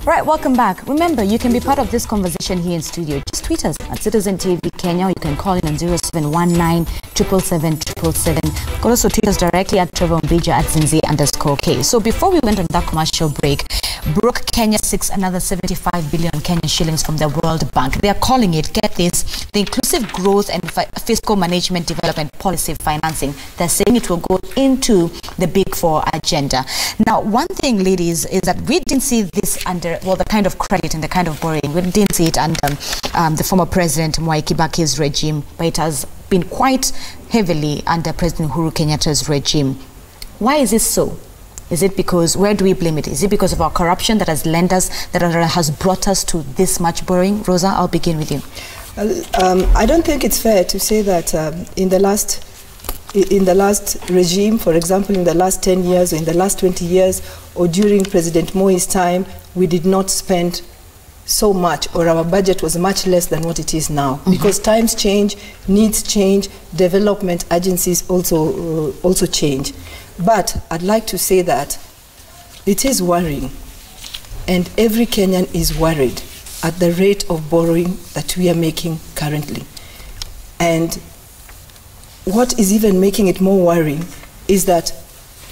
Right, welcome back. Remember, you can be part of this conversation here in studio. Just tweet us at Citizen TV Kenya. You can call in on 0719 777 You can also tweet us directly at Trevor Mbija at Zinzi_K. So before we went on that commercial break, broke Kenya seeks another 75 billion Kenyan shillings from the World Bank. They are calling it, get this, the Inclusive Growth and Fiscal Management Development Policy Financing. They're saying it will go into the Big Four agenda. Now, one thing, ladies, is that we didn't see this under, well, the kind of credit and the kind of borrowing. We didn't see it under the former President Mwai Kibaki's regime, but it has been quite heavily under President Uhuru Kenyatta's regime. Why is this so? Is it because, where do we blame it? Is it because of our corruption that has led us, that has brought us to this much borrowing? Rosa, I'll begin with you. I don't think it's fair to say that in the last regime, for example, in the last 10 years or in the last 20 years or during President Moi's time, we did not spend so much, or our budget was much less than what it is now. Because times change, needs change, development agencies also change. But I'd like to say that it is worrying, and every Kenyan is worried at the rate of borrowing that we are making currently. And what is even making it more worrying is that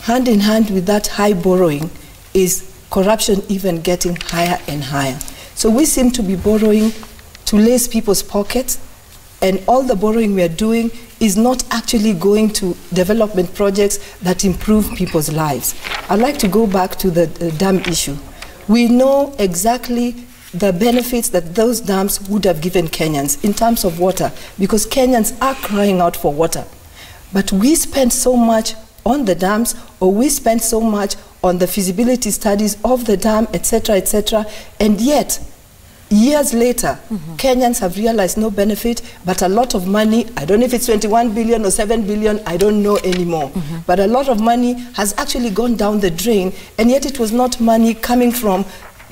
hand in hand with that high borrowing is corruption even getting higher and higher. So we seem to be borrowing to lace people's pockets, and all the borrowing we are doing is not actually going to development projects that improve people's lives. I'd like to go back to the dam issue. We know exactly the benefits that those dams would have given Kenyans in terms of water, because Kenyans are crying out for water. But we spend so much on the dams, or we spend so much on the feasibility studies of the dam, etc., and yet, years later, Kenyans have realized no benefit, but a lot of money, I don't know if it's 21 billion or 7 billion, I don't know anymore, but a lot of money has actually gone down the drain, and yet it was not money coming from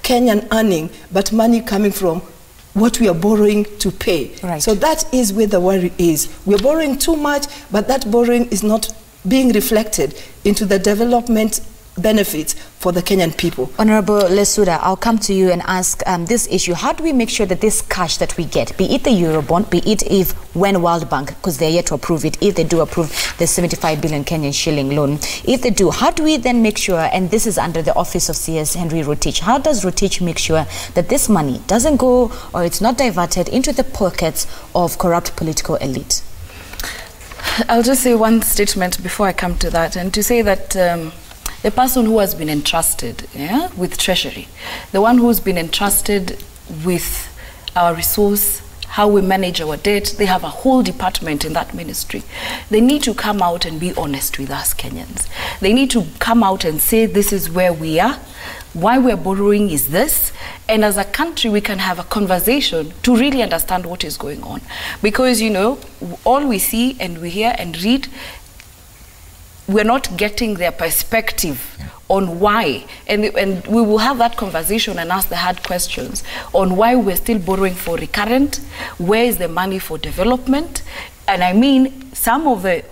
Kenyan earning, but money coming from what we are borrowing to pay. Right. So that is where the worry is. We're borrowing too much, but that borrowing is not being reflected into the development benefits for the Kenyan people. Honorable Lesuda, I'll come to you and ask this issue. How do we make sure that this cash that we get, be it the Eurobond, be it if when World Bank, because they're yet to approve it, if they do approve the 75 billion Kenyan shilling loan, if they do, how do we then make sure, and this is under the office of CS Henry Rotich, how does Rotich make sure that this money doesn't go, or it's not diverted into the pockets of corrupt political elite? I'll just say one statement before I come to that, and to say that the person who has been entrusted with Treasury, the one who's been entrusted with our resource, how we manage our debt, they have a whole department in that ministry. They need to come out and be honest with us Kenyans. They need to come out and say this is where we are, why we're borrowing is this, and as a country we can have a conversation to really understand what is going on. Because, you know, all we see and we hear and read, we're not getting their perspective on why. And we will have that conversation and ask the hard questions on why we're still borrowing for recurrent, where is the money for development. And I mean, some of the,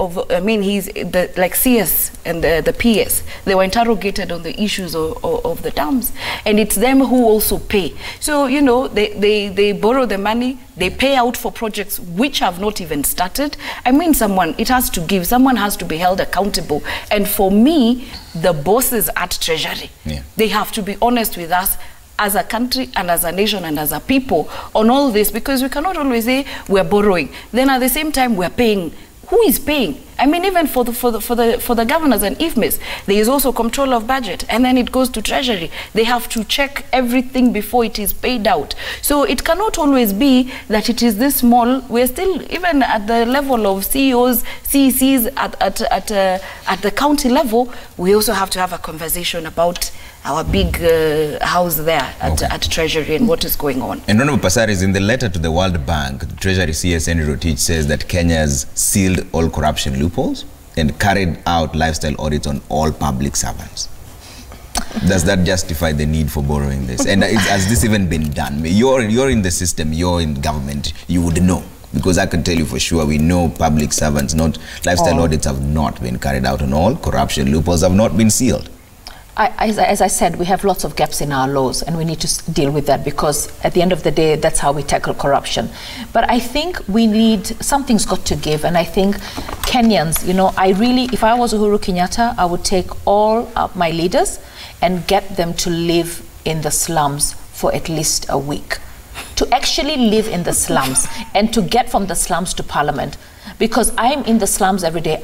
like CS and the PS, they were interrogated on the issues of the dams. And it's them who also pay. So, you know, they borrow the money, they pay out for projects which have not even started. I mean, it has to give, someone has to be held accountable. And for me, the bosses at Treasury, they have to be honest with us as a country and as a nation and as a people on all this, because we cannot always say we're borrowing, then at the same time we're paying. Who is paying? I mean, even for the governors and IFMIS, there is also control of budget, and then it goes to Treasury. They have to check everything before it is paid out. So it cannot always be that it is this small. We're still, even at the level of CEOs, CECs, at the county level, we also have to have a conversation about our big house there at Treasury and what is going on. And Honorable Passaris, in the letter to the World Bank, Treasury CS Henry Rotich says that Kenya's sealed all corruption loopholes and carried out lifestyle audits on all public servants. Does that justify the need for borrowing this? And has this even been done? You're in the system, you're in government, you would know. Because I can tell you for sure, we know public servants, lifestyle audits have not been carried out on all, corruption loopholes have not been sealed. As I said, we have lots of gaps in our laws, and we need to deal with that, because at the end of the day, that's how we tackle corruption. But I think something's got to give, and I think Kenyans, if I was Uhuru Kenyatta, I would take all of my leaders and get them to live in the slums for at least a week. To actually live in the slums and to get from the slums to Parliament, because I'm in the slums every day.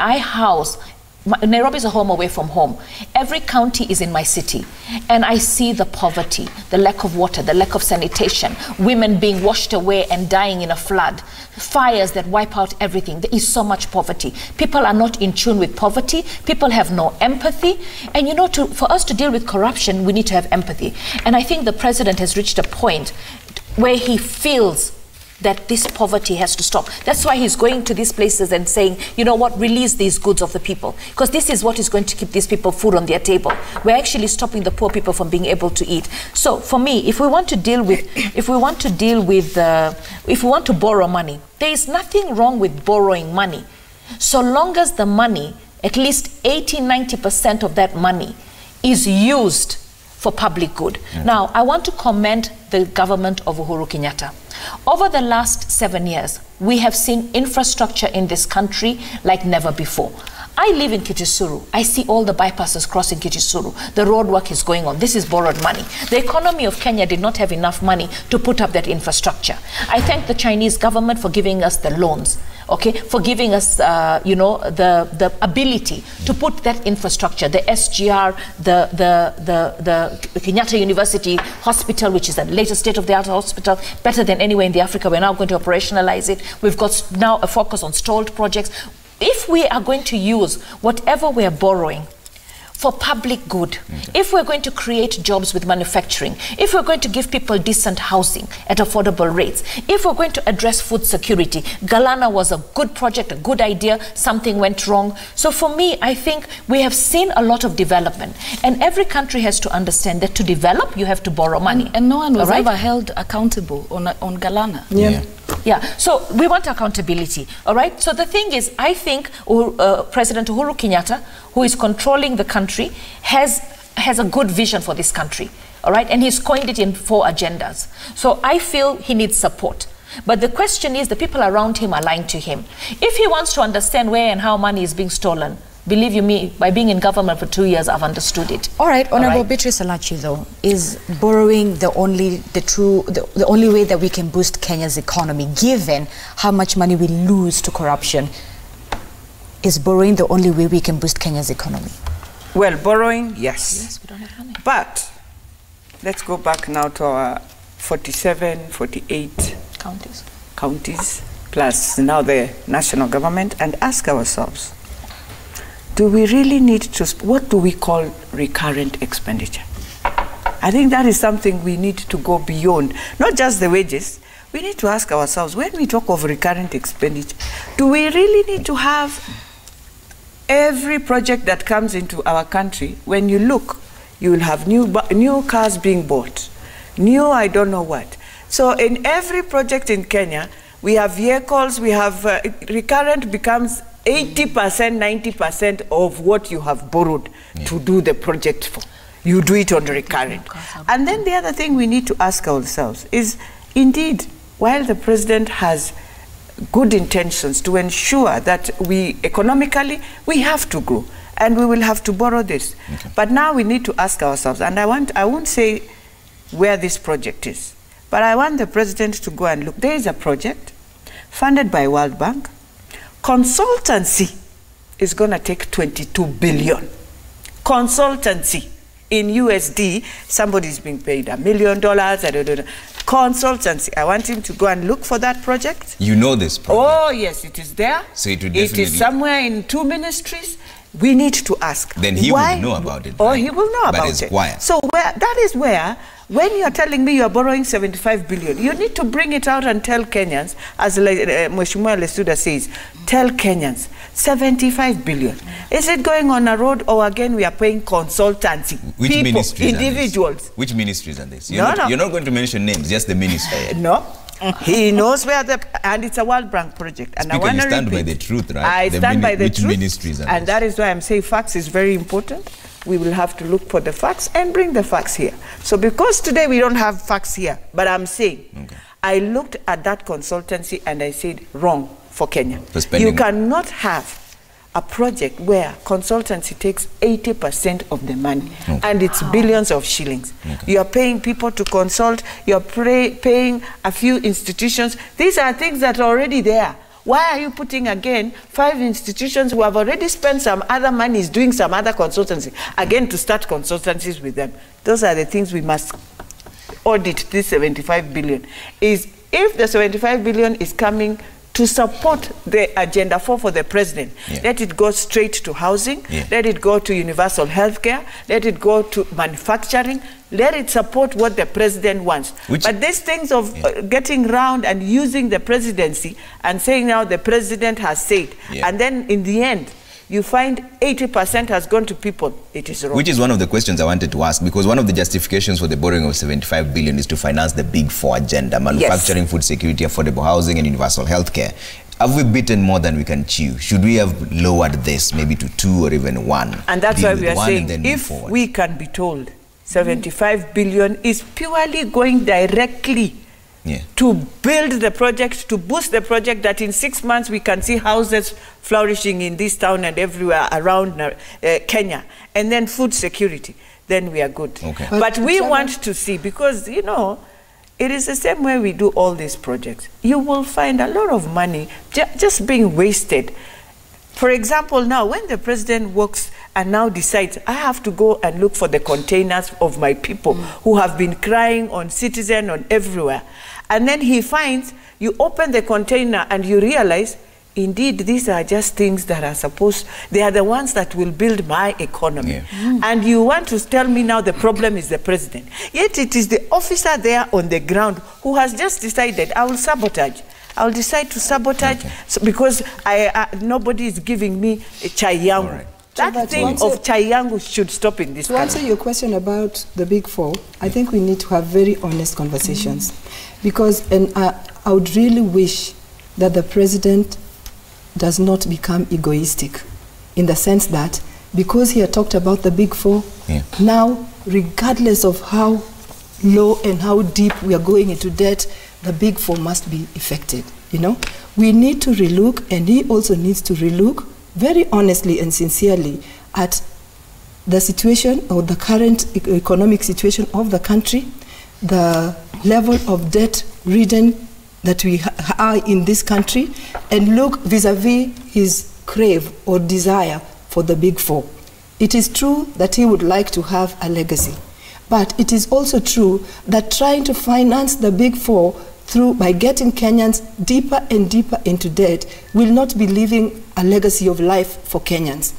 Nairobi is a home away from home. Every county is in my city, and I see the poverty, the lack of water, the lack of sanitation, women being washed away and dying in a flood, fires that wipe out everything. There is so much poverty. People are not in tune with poverty. People have no empathy. And for us to deal with corruption, we need to have empathy. And I think the president has reached a point where he feels that this poverty has to stop. That's why he's going to these places and saying, you know what, release these goods of the people. Because this is what is going to keep these people food on their table. We're actually stopping the poor people from being able to eat. So for me, if we want to borrow money, there is nothing wrong with borrowing money. So long as the money, at least 80–90% of that money is used for public good. Yeah. Now, I want to commend the government of Uhuru Kenyatta. Over the last 7 years, we have seen infrastructure in this country like never before. I live in Kitisuru. I see all the bypasses crossing Kitisuru. The road work is going on. This is borrowed money. The economy of Kenya did not have enough money to put up that infrastructure. I thank the Chinese government for giving us the loans, for giving us, the ability to put that infrastructure, the SGR, the Kenyatta University Hospital, which is the latest state-of-the-art hospital, better than anywhere in the Africa. We're now going to operationalize it. We've got now a focus on stalled projects. If we are going to use whatever we are borrowing for public good, if we're going to create jobs with manufacturing, if we're going to give people decent housing at affordable rates, if we're going to address food security, Galana was a good project, a good idea, something went wrong. So for me, I think we have seen a lot of development, and every country has to understand that to develop, you have to borrow money. And no one was ever held accountable on Galana. Yeah, so we want accountability, all right? So the thing is, I think President Uhuru Kenyatta, who is controlling the country, has a good vision for this country, all right? And he's coined it in 4 agendas. So I feel he needs support. But the question is, the people around him are lying to him. If he wants to understand where and how money is being stolen, believe you me, by being in government for 2 years, I've understood it. All right, Honorable Beatrice Elachi, though, is borrowing the only way that we can boost Kenya's economy, given how much money we lose to corruption? Is borrowing the only way we can boost Kenya's economy? Well, borrowing, yes. Yes, we don't have money. But let's go back now to our 47, 48 counties, plus now the national government, and ask ourselves, do we really need to, what do we call recurrent expenditure? I think that is something we need to go beyond, not just the wages. We need to ask ourselves, when we talk of recurrent expenditure, do we really need to have every project that comes into our country? When you look, you will have new cars being bought, new I don't know what. So in every project in Kenya, we have vehicles, we have recurrent becomes 80%, 90% of what you have borrowed to do the project for. You do it on recurrent. And then the other thing we need to ask ourselves is, indeed, while the president has good intentions to ensure that economically, we have to grow and we will have to borrow this. But now we need to ask ourselves, and I won't say where this project is, but I want the president to go and look. There is a project funded by World Bank. Consultancy is going to take 22 billion. Consultancy in USD, somebody's being paid $1 million. Consultancy. I want him to go and look for that project. You know this project? Oh, yes, it is there. So it is somewhere in 2 ministries. We need to ask. Then he will know about it. Oh, right? He will know about it. But it's quiet. So that is where, when you're telling me you're borrowing 75 billion, you need to bring it out and tell Kenyans, as Mheshimiwa Lesuda says, tell Kenyans, 75 billion. Is it going on a road, or again we are paying consultancy? Which people, ministries individuals. Which ministries are this? You're not going to mention names, just the ministry. No. He knows where and it's a World Bank project. And Speaker, you stand by the truth, right? I stand by the truth. Which ministries are and that is why I'm saying facts is very important. we will have to look for the facts and bring the facts here. So because today we don't have facts here, but I'm saying, I looked at that consultancy and I said, wrong for Kenya. You cannot have a project where consultancy takes 80% of the money, and it's billions of shillings. You are paying people to consult, you are paying a few institutions. These are things that are already there. Why are you putting again 5 institutions who have already spent some other monies doing some other consultancy, again to start consultancies with them? Those are the things we must audit. This 75 billion is, if the 75 billion is coming to support the Agenda 4 for the president, let it go straight to housing, let it go to universal healthcare, let it go to manufacturing, let it support what the president wants. But these things of getting round and using the presidency and saying now the president has said, and then in the end, you find 80% has gone to people, it is wrong. Which is one of the questions I wanted to ask, because one of the justifications for the borrowing of 75 billion is to finance the big 4 agenda: manufacturing, food security, affordable housing, and universal healthcare. Have we bitten more than we can chew? Should we have lowered this maybe to 2 or even 1? And that's why we are saying, if we can be told 75 billion is purely going directly to build the project, to boost the project, that in 6 months we can see houses flourishing in this town and everywhere around Kenya, and then food security, then we are good. But we want to see, because, you know, it is the same way we do all these projects. You will find a lot of money just being wasted. For example, now, when the president works and now decides, I have to go and look for the containers of my people who have been crying on Citizen, on everywhere, and then he finds, you open the container and you realize, indeed, these are just things that are supposed, they are the ones that will build my economy. And you want to tell me now the problem is the president. Yet it is the officer there on the ground who has just decided, I will sabotage. I'll decide to sabotage because nobody is giving me a chai yangu. That thing of chai yangu should stop in this country. To answer your question about the big 4, I think we need to have very honest conversations. Because I would really wish that the president does not become egoistic, in the sense that because he had talked about the big 4, now, regardless of how low and how deep we are going into debt, the big 4 must be affected. You know, we need to relook, and he also needs to relook very honestly and sincerely at the situation, or the current economic situation of the country, the level of debt-ridden that we are in this country, and look vis-a-vis his crave or desire for the big 4. It is true that he would like to have a legacy, but it is also true that trying to finance the big 4 by getting Kenyans deeper and deeper into debt will not be leaving a legacy of life for Kenyans.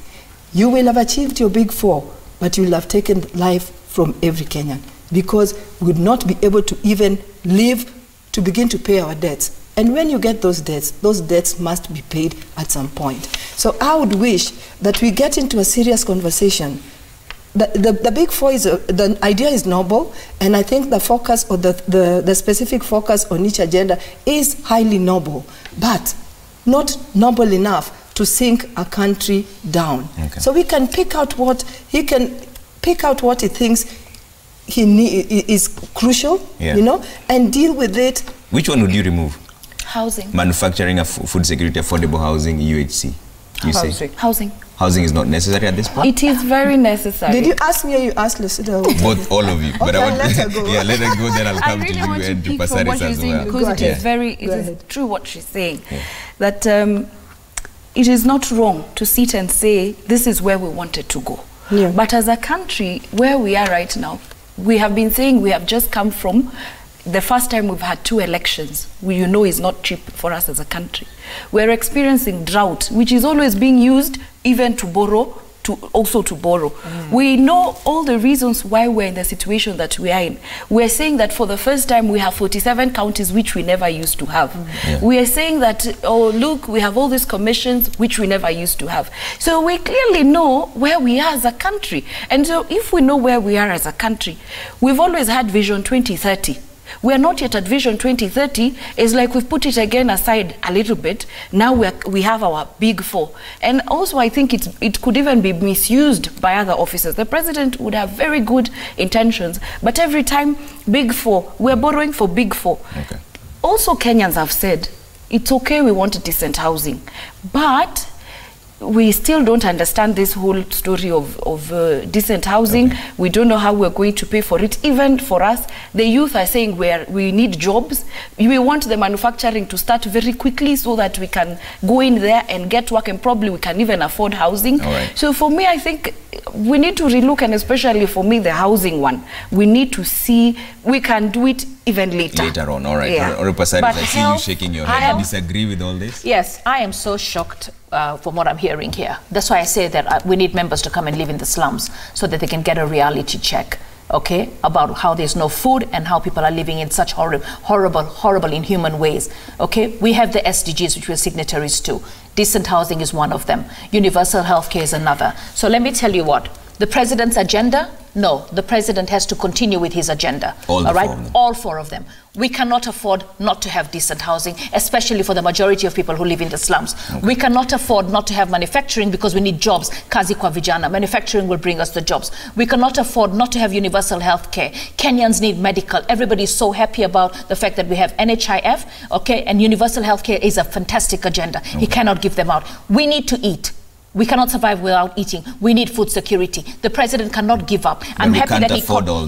You will have achieved your big 4, but you will have taken life from every Kenyan, because we would not be able to even live to begin to pay our debts. And when you get those debts must be paid at some point. So I would wish that we get into a serious conversation. The big 4 is, the idea is noble, and I think the focus, or the specific focus on each agenda is highly noble, but not noble enough to sink a country down. So we can pick out what he thinks is crucial, you know, and deal with it. Which one would you remove? Housing. Manufacturing, food security, affordable housing, UHC. Housing. Housing is not necessary at this point? It is very necessary. Did you ask me or you asked Lucida? Both, all of you. Okay, but I want, let her go. Yeah, let her go, then I'll come really to you and to Pasaris as well. Because it is it is true what she's saying. That it is not wrong to sit and say, this is where we wanted to go. But as a country, where we are right now, we have been saying we have just come from the first time we've had 2 elections, you know, is not cheap for us as a country. We're experiencing drought, which is always being used even to borrow, also to borrow. We know all the reasons why we're in the situation that we are in. We're saying that for the first time we have 47 counties, which we never used to have. We are saying that, oh, look, we have all these commissions, which we never used to have. So we clearly know where we are as a country. And so if we know where we are as a country, we've always had Vision 2030. We are not yet at Vision 2030. It's like we've put it again aside a little bit. Now we have our big four. And also I think it could even be misused by other officers. The president would have very good intentions, but every time big four, we're borrowing for big four. Okay. Also Kenyans have said, it's okay, we want decent housing, but we still don't understand this whole story of decent housing. Okay. We don't know how we're going to pay for it. Even for us, the youth are saying we need jobs. We want the manufacturing to start very quickly so that we can go in there and get work, and probably we can even afford housing. Right. So for me, I think we need to relook, and especially for me, the housing one. We need to see, we can do it even later. Later on, all right. Yeah. I see you shaking your head. You disagree with all this? Yes, I am so shocked from what I'm hearing here. That's why I say that we need members to come and live in the slums so that they can get a reality check, okay, about how there's no food and how people are living in such horrible, inhuman ways, okay? We have the SDGs, which we're signatories to. Decent housing is one of them. Universal healthcare is another. So let me tell you what, the president's agenda, no, the president has to continue with his agenda. All right? All four of them. We cannot afford not to have decent housing, especially for the majority of people who live in the slums. Okay. We cannot afford not to have manufacturing because we need jobs. Kazi kwa vijana. Manufacturing will bring us the jobs. We cannot afford not to have universal health care. Kenyans need medical. Everybody is so happy about the fact that we have NHIF, okay, and universal health care is a fantastic agenda. Okay. He cannot give them out. We need to eat. We cannot survive without eating. We need food security. The president cannot give up. I'm happy that he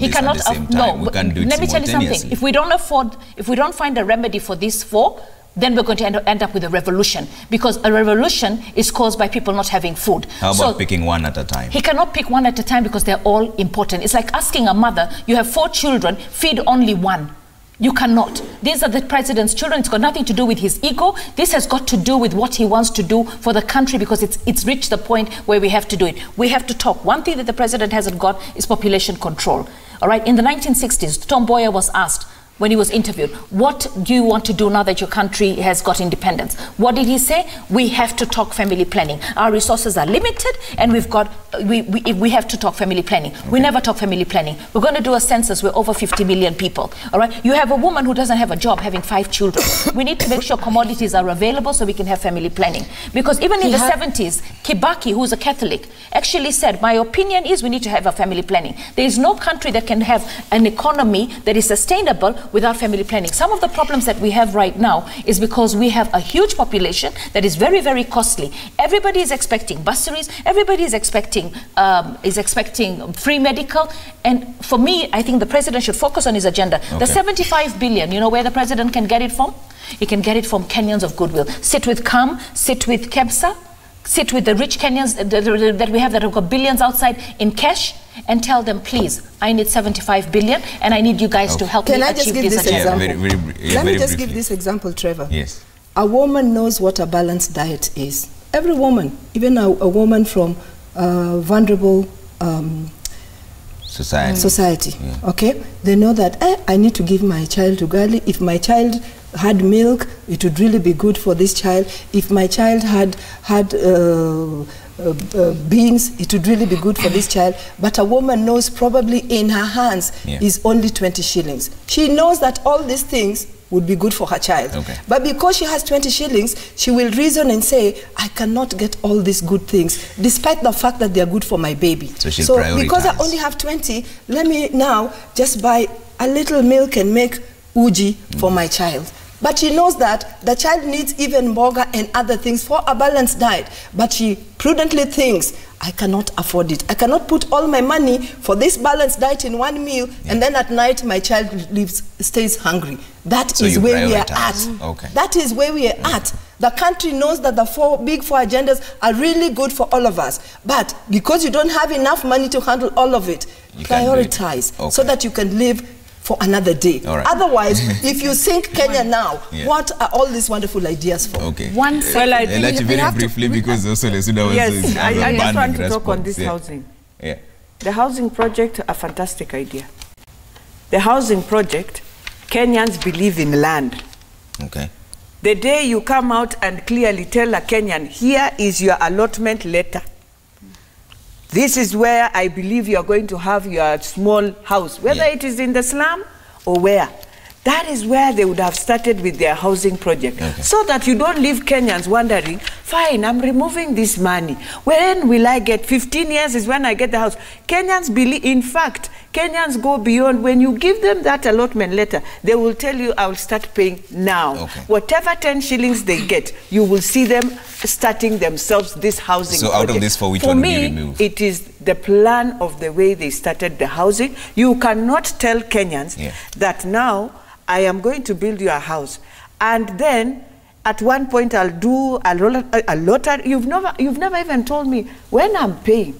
cannot afford. No, let me tell you something. If we don't find a remedy for these four, then we're going to end up with a revolution, because a revolution is caused by people not having food. How about picking one at a time? He cannot pick one at a time because they're all important. It's like asking a mother, you have 4 children, feed only one. You cannot. These are the president's children. It's got nothing to do with his ego. This has got to do with what he wants to do for the country, because it's reached the point where we have to do it. We have to talk. One thing that the president hasn't got is population control. All right. In the 1960s, Tom Mboya was asked, when he was interviewed, what do you want to do now that your country has got independence? What did he say? We have to talk family planning. Our resources are limited, and we have to talk family planning. Okay. We never talk family planning. We're going to do a census. We're over 50 million people. All right. You have a woman who doesn't have a job having 5 children. We need to make sure commodities are available so we can have family planning. Because even in the 70s, Kibaki, who's a Catholic, actually said, my opinion is we need to have a family planning. There is no country that can have an economy that is sustainable without family planning. Some of the problems that we have right now is because we have a huge population that is very, very costly. Everybody is expecting bursaries. Everybody is expecting free medical. And for me, I think the president should focus on his agenda. Okay. The 75 billion, you know where the president can get it from? He can get it from Kenyans of goodwill. Sit with KAM, sit with KEBSA, sit with the rich Kenyans that we have that have got billions outside in cash, and tell them, please, I need 75 billion and I need you guys to help me achieve this agenda. Let me just give this example, Trevor. Yes. A woman knows what a balanced diet is. Every woman, even a woman from vulnerable society, yeah. Okay? They know that I need to give my child ugali. If my child had milk, it would really be good for this child. If my child had beans, it would really be good for this child. But a woman knows probably in her hands is only 20 shillings. She knows that all these things would be good for her child. Okay. But because she has 20 shillings, she will reason and say, I cannot get all these good things, despite the fact that they are good for my baby. So because I only have 20, let me now just buy a little milk and make uji for my child. But she knows that the child needs even mboga and other things for a balanced diet. But she prudently thinks, I cannot afford it. I cannot put all my money for this balanced diet in one meal, and then at night my child stays hungry. That is where we are at. Okay. That is where we are at. The country knows that the big four agendas are really good for all of us. But because you don't have enough money to handle all of it, prioritize so that you can live for another day. Right. Otherwise, if you think Kenya now, what are all these wonderful ideas for? Okay. One second. Well, I think very briefly, because also Lesuda was I just want to talk on this housing. Yeah. The housing project, a fantastic idea. The housing project, Kenyans believe in land. Okay. The day you come out and clearly tell a Kenyan, here is your allotment letter. This is where I believe you are going to have your small house, whether it is in the slum or where. that is where they would have started with their housing project. So that you don't leave Kenyans wondering, fine, I'm removing this money. When will I get? 15 years is when I get the house. Kenyans believe, in fact, Kenyans go beyond. When you give them that allotment letter, they will tell you, I will start paying now. Whatever 10 shillings they get, you will see them starting themselves this housing project. So out of this, for which one will you remove? It is the plan of the way they started the housing. You cannot tell Kenyans that now I am going to build you a house, and then at one point I'll do a lottery. You've never even told me when I'm paying.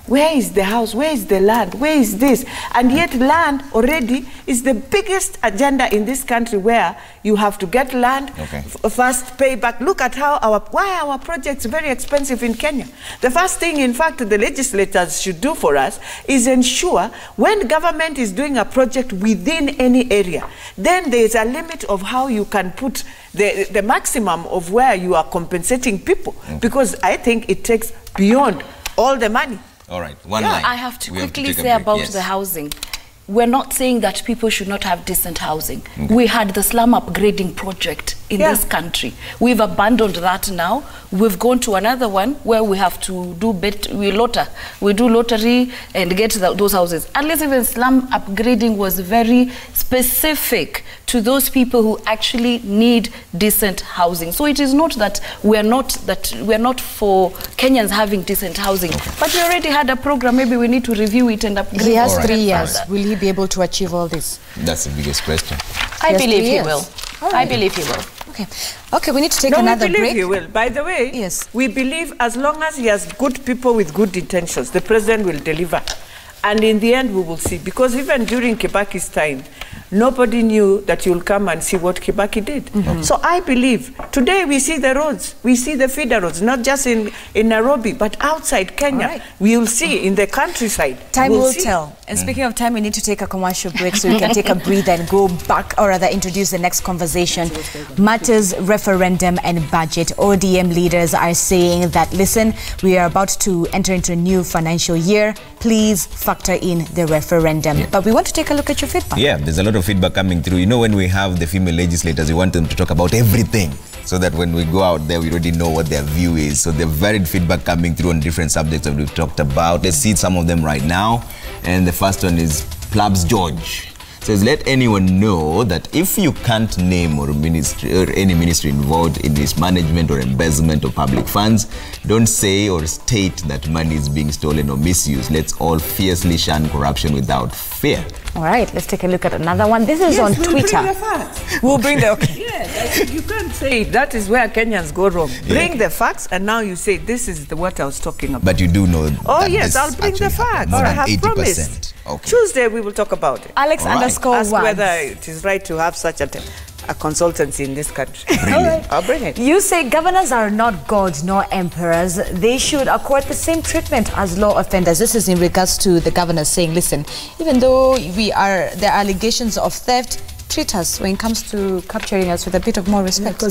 Where is the house? Where is the land? Where is this? And yet land already is the biggest agenda in this country, where you have to get land, first pay back. Look at how why our projects are very expensive in Kenya. The first thing, in fact, the legislators should do for us is ensure when government is doing a project within any area, then there is a limit of how you can put the maximum of where you are compensating people. Because I think it takes beyond all the money. All right, one line. I have to quickly say about the housing. We're not saying that people should not have decent housing. We had the slum upgrading project in this country. We've abandoned that now. We've gone to another one where we have to do we do lottery and get those houses. At least even slum upgrading was very specific to those people who actually need decent housing. So it is not that we're not for Kenyans having decent housing, but we already had a program. Maybe we need to review it and upgrade. He has 3 years. Will he be able to achieve all this? That's the biggest question. I believe he will. I believe he will. Okay, we need to take another break. We believe he will. By the way, we believe as long as he has good people with good intentions, the president will deliver. And in the end, we will see. Because even during Kibaki's time, nobody knew that you'll come and see what Kibaki did. So I believe, today we see the roads, we see the feeder roads, not just in Nairobi, but outside Kenya. We will see in the countryside. Time will tell. And speaking of time, we need to take a commercial break so we can take a breather and go back, or rather introduce the next conversation. Matters referendum and budget. ODM leaders are saying that, listen, we are about to enter into a new financial year. Please factor in the referendum. But we want to take a look at your feedback. Yeah, there's a lot of feedback coming through. You know, when we have the female legislators, we want them to talk about everything, so that when we go out there, we already know what their view is. So the varied feedback coming through on different subjects that we've talked about. Let's see some of them right now. And the first one is Plabs George. Says, let anyone know that if you can't name or any ministry involved in mismanagement or embezzlement of public funds, don't say or state that money is being stolen or misused. Let's all fiercely shun corruption without fear. All right, let's take a look at another one. This is on Twitter. Bring the facts. We'll bring the you can't say that is where Kenyans go wrong. Bring the facts, and now you say this is what I was talking about. But you do know. Oh yes, I'll bring the facts. I have promised. Tuesday we will talk about it. Alex _ Ask whether it is right to have such a consultancy in this country. I'll bring it. You say governors are not gods nor emperors. They should accord the same treatment as law offenders. This is in regards to the governor saying, listen, even though there are allegations of theft, treat us when it comes to capturing us with a bit of more respect. All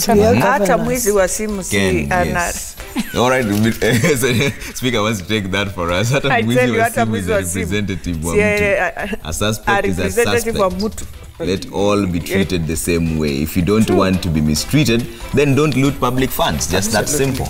right, Speaker wants to take that for us. I tell you, is a representative of Mutu. A suspect is a suspect. Let all be treated the same way. If you don't want to be mistreated, then don't loot public funds. Just that simple.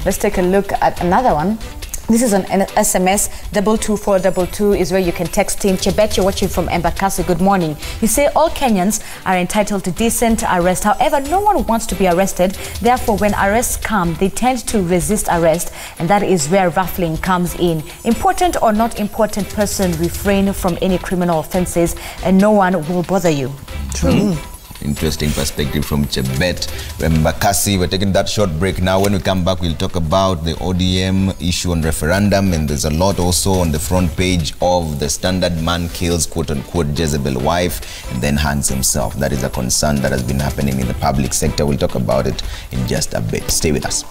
Let's take a look at another one. This is on an SMS. 22422 is where you can text him. Chebet, you're watching from Embakasi. Good morning. You say all Kenyans are entitled to decent arrest. However, no one wants to be arrested. Therefore, when arrests come, they tend to resist arrest, and that is where ruffling comes in. Important or not important person, refrain from any criminal offenses, and no one will bother you. True. Interesting perspective from Chebet. Mbakasi, we're taking that short break now. When we come back, we'll talk about the ODM issue on referendum, and there's a lot also on the front page of the Standard. Man kills quote-unquote Jezebel wife and then hangs himself. That is a concern that has been happening in the public sector. We'll talk about it in just a bit. Stay with us.